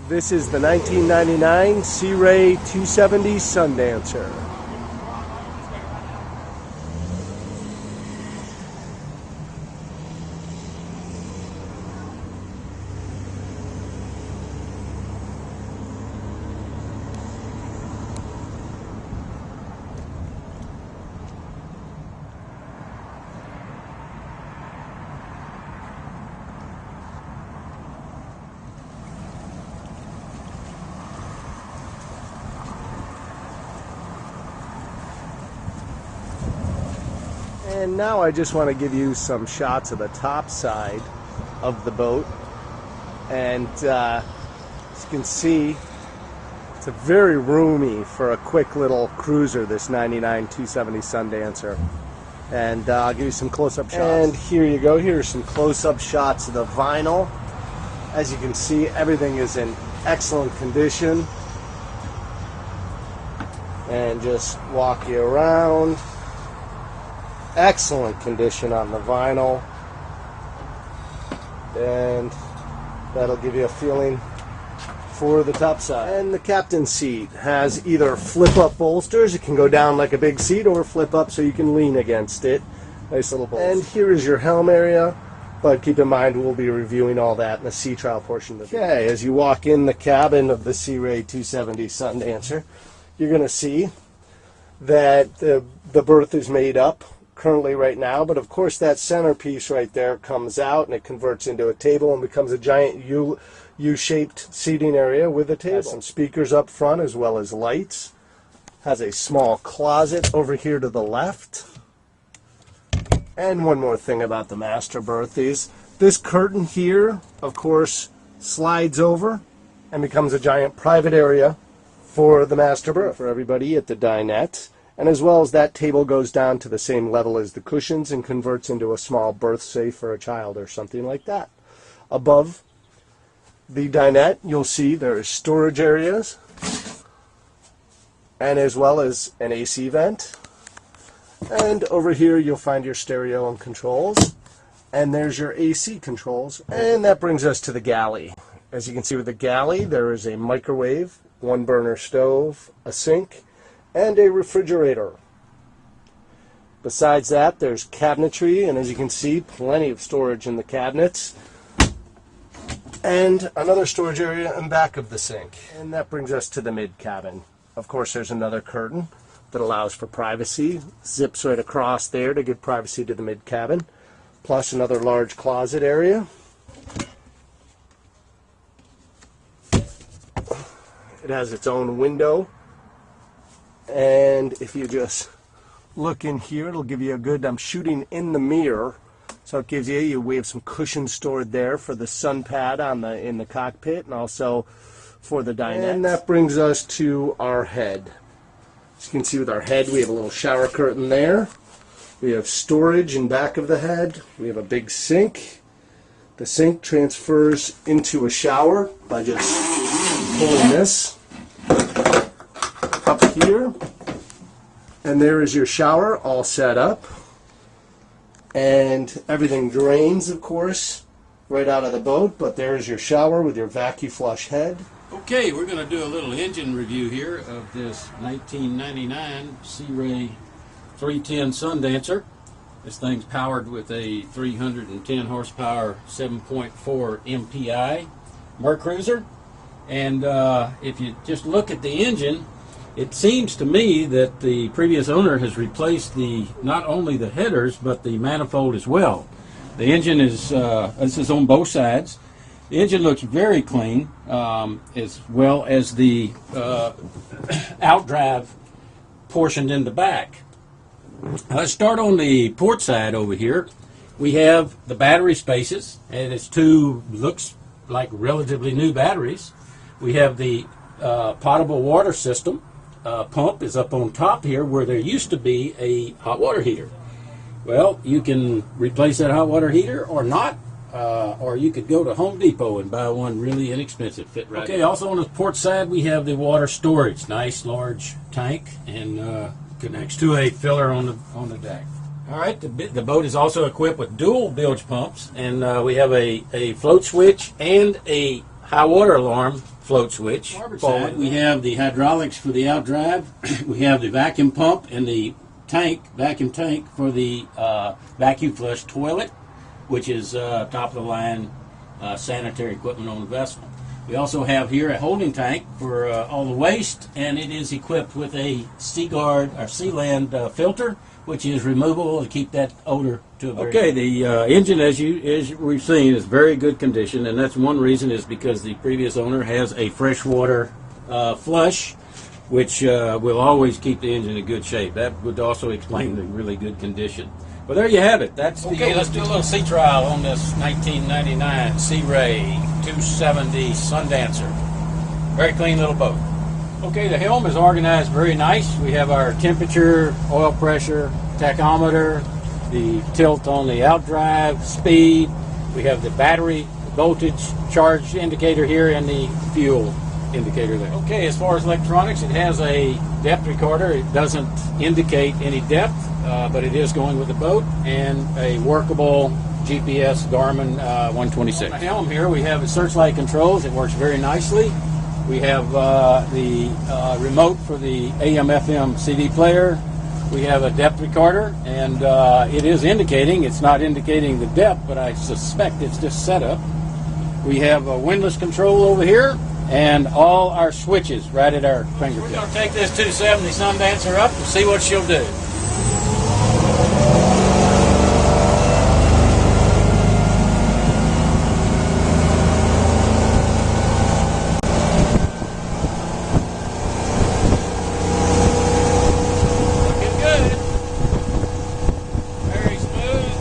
This is the 1999 Sea Ray 270 Sundancer. And now I just want to give you some shots of the top side of the boat. And as you can see, it's a very roomy for a quick little cruiser, this 99 270 Sundancer. And I'll give you some close-up shots. And here you go. Here's some close-up shots of the vinyl. As you can see, everything is in excellent condition. And just walk you around. Excellent condition on the vinyl, and that'll give you a feeling for the top side. And the captain's seat has either flip-up bolsters. It can go down like a big seat, or flip up so you can lean against it. Nice little bolster. And here is your helm area, but keep in mind we'll be reviewing all that in the sea trial portion of the video. Okay, as you walk in the cabin of the Sea Ray 270 Sundancer, you're going to see that the berth is made up currently right now, but of course that centerpiece right there comes out and it converts into a table and becomes a giant U-shaped seating area with a table. Has some speakers up front as well as lights. Has a small closet over here to the left. And one more thing about the master berth is this curtain here, of course, slides over and becomes a giant private area for the master berth for everybody at the dinette. And as well as that table goes down to the same level as the cushions and converts into a small berth safe for a child or something like that. Above the dinette, you'll see there's storage areas, and as well as an AC vent. And over here you'll find your stereo and controls, and there's your AC controls. And that brings us to the galley. As you can see with the galley, there is a microwave, one burner stove, a sink, and a refrigerator. Besides that, there's cabinetry, and as you can see, plenty of storage in the cabinets. And another storage area in back of the sink. And that brings us to the mid-cabin. Of course, there's another curtain that allows for privacy. Zips right across there to give privacy to the mid-cabin. Plus another large closet area. It has its own window. And if you just look in here, it'll give you a good, I'm shooting in the mirror, so it gives you, we have some cushions stored there for the sun pad in the cockpit, and also for the dinette. And that brings us to our head. As you can see with our head, we have a little shower curtain there. We have storage in back of the head. We have a big sink. The sink transfers into a shower by just pulling this up here, and there is your shower all set up, and everything drains, of course, right out of the boat, but there's your shower with your vacuum flush head. Okay, we're going to do a little engine review here of this 1999 Sea Ray 310 Sundancer. This thing's powered with a 310 horsepower 7.4 MPI Mercruiser, and if you just look at the engine, it seems to me that the previous owner has replaced not only the headers but the manifold as well. The engine is this is on both sides. The engine looks very clean, as well as the outdrive portioned in the back. Let's start on the port side over here. We have the battery spaces, and it's two looks like relatively new batteries. We have the potable water system. Pump is up on top here where there used to be a hot water heater. Well, you can replace that hot water heater or not, or you could go to Home Depot and buy one really inexpensive, fit right. Okay, also on the port side we have the water storage, nice large tank, and connects to a filler on the deck. All right, the boat is also equipped with dual bilge pumps, and we have a float switch and a high water alarm float switch. Side, we have the hydraulics for the outdrive. We have the vacuum pump and the vacuum tank for the vacuum flush toilet, which is top of the line sanitary equipment on the vessel. We also have here a holding tank for all the waste, and it is equipped with a Seaguard or Sealand filter, which is removable to keep that odor to a very... Okay, the engine, as we've seen, is very good condition, and that's one reason is because the previous owner has a freshwater flush, which will always keep the engine in good shape. That would also explain the really good condition. But there you have it. That's okay. Let's do a little sea trial on this 1999 Sea Ray 270 Sundancer. Very clean little boat. Okay, the helm is organized very nice. We have our temperature, oil pressure, tachometer, the tilt on the outdrive, speed. We have the battery voltage charge indicator here and the fuel indicator there. Okay, as far as electronics, it has a depth recorder. It doesn't indicate any depth, but it is going with the boat, and a workable GPS Garmin 126. On the helm here, we have the searchlight controls. It works very nicely. We have the remote for the AM/FM CD player. We have a depth recorder, and it is indicating. It's not indicating the depth, but I suspect it's just setup. We have a windlass control over here, and all our switches right at our fingertips. We're going to take this 270 Sundancer up and see what she'll do. Looking good. Very smooth.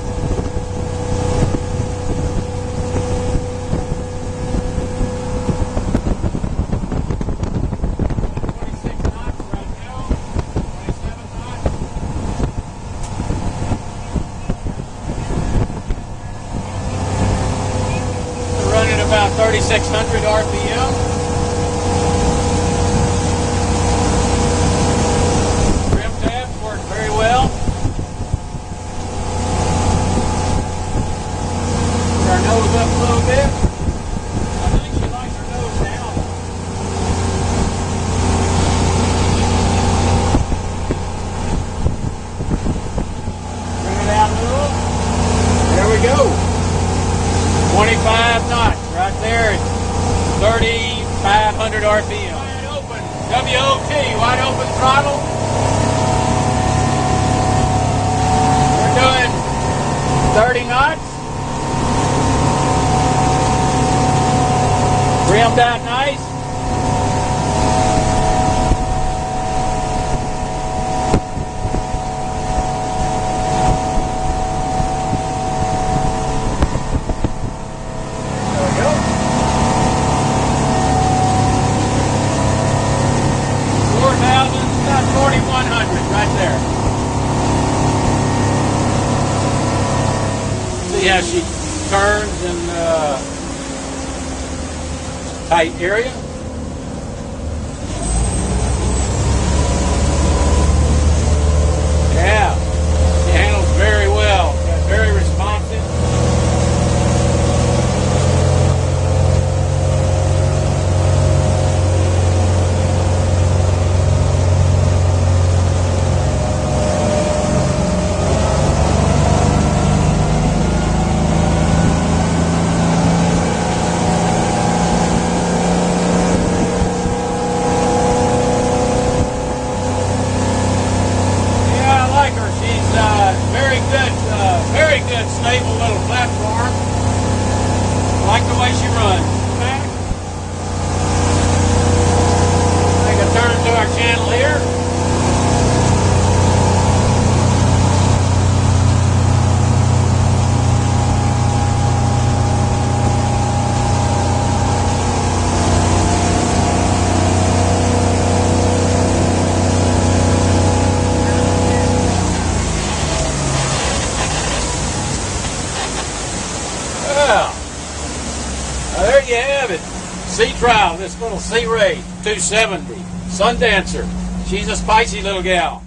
About 3,600 RPM. Trim tabs work very well. Put our nose up a little bit. I think she likes her nose down. Bring it out a little. There we go. 25 knots. Right there at 3,500 RPM. Wide open, WOT, wide open throttle. We're doing 30 knots. Trimmed out nice. About 4,100 right there. See how she turns in tight area. Yeah, she handles very well. Very responsive. Very good, stable little platform. I like the way she runs. Take a turn to our channel here. Well, there you have it. Sea trial, this little Sea Ray 270 Sundancer. She's a spicy little gal.